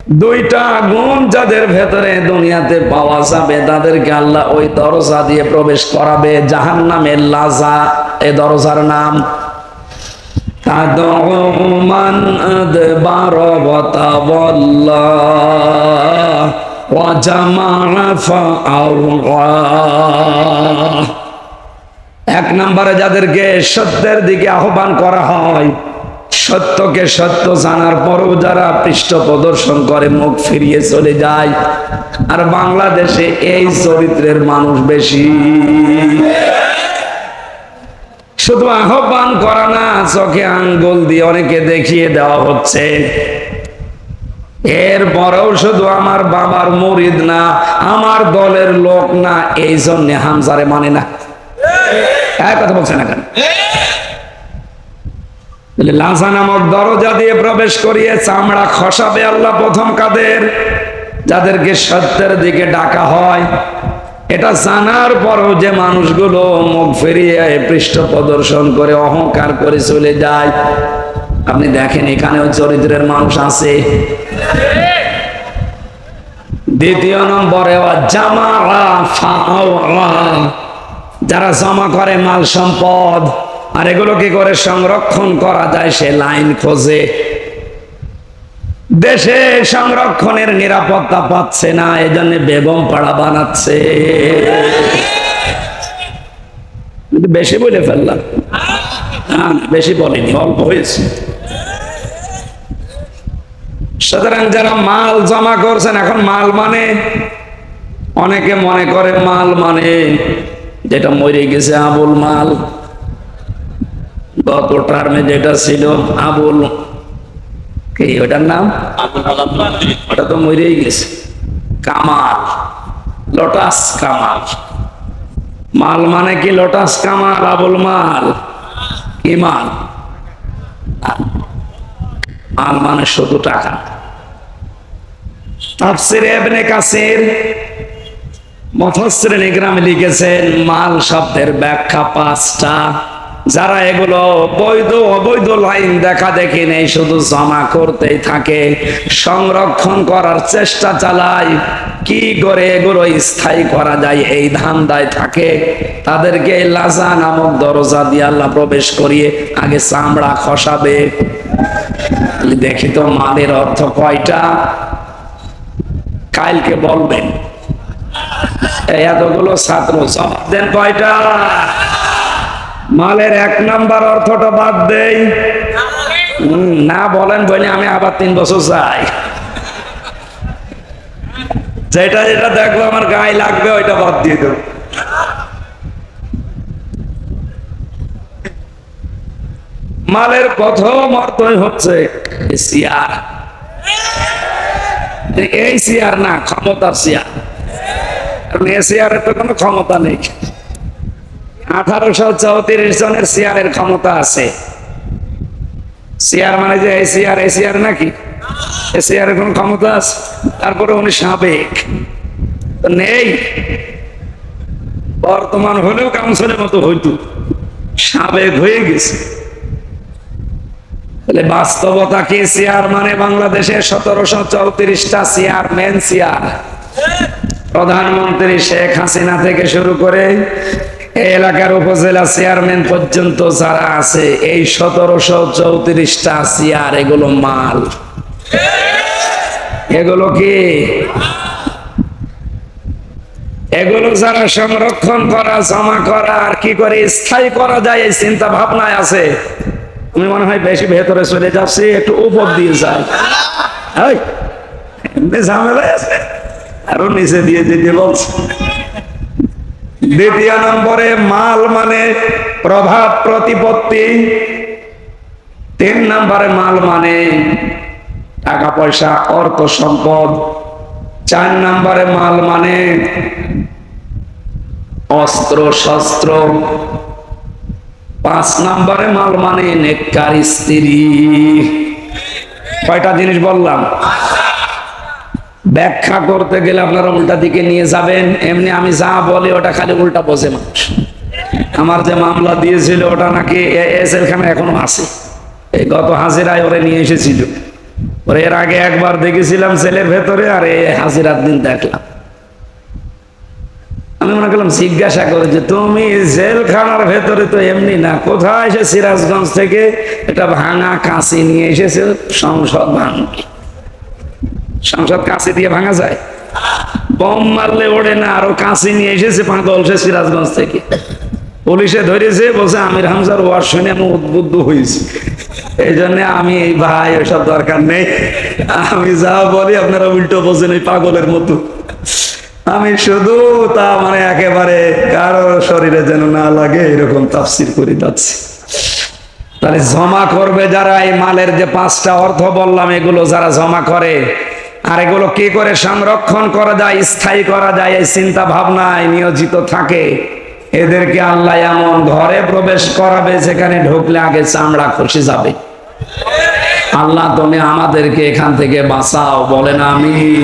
দুইটা গুণ যাদের ভেতরে দুনিয়াতে পাওয়া যাবে তাদেরকে আল্লাহ ওই দরজা দিয়ে প্রবেশ করাবে, জাহান্নামের লাজা। এই দরজার নাম তাদউ মান আদবার ওয়া তাওয়াল্লা ওয়া জামা ফাআওয়া। এক নম্বরে যাদেরকে সত্যের দিকে আহ্বান করা হয়, সত্যকে সত্য জানার পরও যারা পৃষ্ঠ প্রদর্শন করে, মুখ ফিরিয়ে চলে যায়। আর বাংলাদেশে এই চরিত্রের মানুষ বেশি। শুধু আহ্বান করা না, চোখে আঙ্গুল দিয়ে অনেকে দেখিয়ে দেওয়া হচ্ছে। এরপরেও শুধু আমার বাবার মুরিদ না, আমার দলের লোক না, এই জন্যে হামজারে মানে না। কথা বলছে না কেন? লাজা নামক দরজা দিয়ে প্রবেশ করিয়ে চামড়া খসাবে আল্লাহ প্রথম কাদের? যাদেরকে সত্যের দিকে ডাকা হয়। এটা জানার পরও যে মানুষগুলো মুখ ফিরিয়ে পৃষ্ঠ প্রদর্শন করে অহংকার করে চলে যায়, আপনি দেখেন এখানেও চরিত্রের মানুষ আছে। দ্বিতীয় নম্বরে যারা জমা করে মাল সম্পদ, আর এগুলো কি করে সংরক্ষণ করা যায় সে লাইন খোঁজে। দেশে সংরক্ষণের নিরাপত্তা পাচ্ছে না, এজন্য বেগম পাড়া বানাচ্ছে। বেশি বলে ফেললাম? না, বেশি বলিনি, অল্প হয়েছে। সুতরাং যারা মাল জমা করছেন, এখন মাল মানে অনেকে মনে করে মাল মানে যেটা মরে গেছে আবুল মাল, গত টার্মে যেটা ছিল আবুল, কি ওটার নাম? ওটা তো মরেই গেছে। কামাল, লোটাস কামাল। মাল মানে কি? লোটাস কামাল, আবুল মাল। কি মাল? মাল মানে শুধু টাকা। তাফসীরে ইবনে কাসির মুফাসসিরিন ইকরাম লিখেছেন, মাল শব্দের ব্যাখ্যা 5টা। যারা এগুলো বৈধ অবৈধ লাইন দেখা দেখি নেই, শুধু জমা করতেই থাকে, সংরক্ষণ করার চেষ্টা চালায়, কি করে এগুলো স্থায়ী করা যায় এই ধান্দায় থাকে, তাদেরকে লাজা নামক দরজা দিয়ে আল্লাহ প্রবেশ করিয়ে আগে চামড়া খসাবে। দেখি তো মালের অর্থ কয়টা? কালকে বলবেন। এতগুলো ছাত্র জবাব দেন কয়টা? মালের 1 নাম্বার অর্থটা বাদ দেই। না বলেন বলে আমি আবার 3 বছর যাই। যেটা যেটা দেখবো আমার গায়ে লাগবে ওইটা বাদ দিয়ে দেব। মালের প্রথম অর্থই হচ্ছে চেয়ার। এই চেয়ার না, ক্ষমতার চেয়ার। এই চেয়ারের তো কোনো ক্ষমতা নেই। 1834 জনের চেয়ারের ক্ষমতা আছে। চেয়ার মানে যে এই চেয়ার নাকি? এই চেয়ারের কোন ক্ষমতা আছে? তারপরে উনি সাবেক নেই, বর্তমান হলেও কাউন্সিলের মতো হইতো, সাবেক হয়ে গেছে। তাহলে বাস্তবতা কি? চেয়ার মানে বাংলাদেশে 1734টা চেয়ারম্যান চেয়ার। প্রধানমন্ত্রী শেখ হাসিনা থেকে শুরু করে এই এলাকার উপজেলা চেয়ারম্যান পর্যন্ত যারা আছে, এই 1734টা চেয়ার, এগুলো মাল। এগুলো কি? এগুলো যারা সংরক্ষণ করা, জমা করা, আর কি করে স্থায়ী করা যায় এই চিন্তা ভাবনায় আছে। আমি মনে হয় বেশি ভেতরে চলে যাচ্ছি, একটু উপর দিয়ে যাই। ঝামেলায় আছে, আরো নিচে দিয়ে দিতে বলছে। দ্বিতীয় নম্বরে মাল মানে প্রভাব প্রতিপত্তি। 3 নম্বরে মাল মানে টাকা পয়সা, অর্থ সম্পদ। 4 নম্বরে মাল মানে অস্ত্র শস্ত্র। 5 নম্বরে মাল মানে নেককার স্ত্রী। কয়টা জিনিস বললাম? ব্যাখ্যা করতে গেলে আপনারা উল্টা দিকে নিয়ে যাবেন। এমনি আমি যা বলি ওটা খালি উল্টা বোঝে মানুষ। আমার যে মামলা দিয়েছিল ওটা নাকি জেলখানা এখনো আছে, এই গত হাজিরায় ওরে নিয়ে এসেছিল। ওর এর আগে একবার দেখেছিলাম ছেলের ভেতরে, আর এই হাজিরার দিন দেখলাম। আমি মনে করলাম জিজ্ঞাসা করে যে তুমি জেলখানার ভেতরে তো এমনি না, কোথায় এসে সিরাজগঞ্জ থেকে এটা ভাঙা কাঁচি নিয়ে এসেছে সংসদ ভাঙি। সংসদ কাঁচি দিয়ে ভাঙা যায়? বম মারলে ওড়ে না, আরো কাঁচি নিয়ে এসেছে পাগল সে সিরাজগঞ্জ থেকে। পুলিশে ধরেছে, বলছে আমির হামজার ওয়াজ শুনে আমি উদ্বুদ্ধ হয়েছি, এই জন্য আমি এই ভাই ওইসব দরকার নেই, আমি যা বলি আপনারা উল্টো বোঝেন এই পাগলের মতো। আমি শুধু তা মানে একেবারে কারো শরীরে যেন না লাগে এরকম তাফসীর করে যাচ্ছি। তাহলে জমা করবে যারা, এই মালের যে পাঁচটা অর্থ বললাম এগুলো যারা জমা করে, আর এগুলো কি করে সংরক্ষণ করা যায়, স্থায়ী করা যায়, এই চিন্তা ভাবনায় নিয়োজিত থাকে, এদেরকে আল্লাহ এমন ঘরে প্রবেশ করাবে যেখানে ঢুকলে আগে চামড়া খসে যাবে। আল্লাহ তুমি আমাদেরকে এখান থেকে বাঁচাও, বলেন আমিন।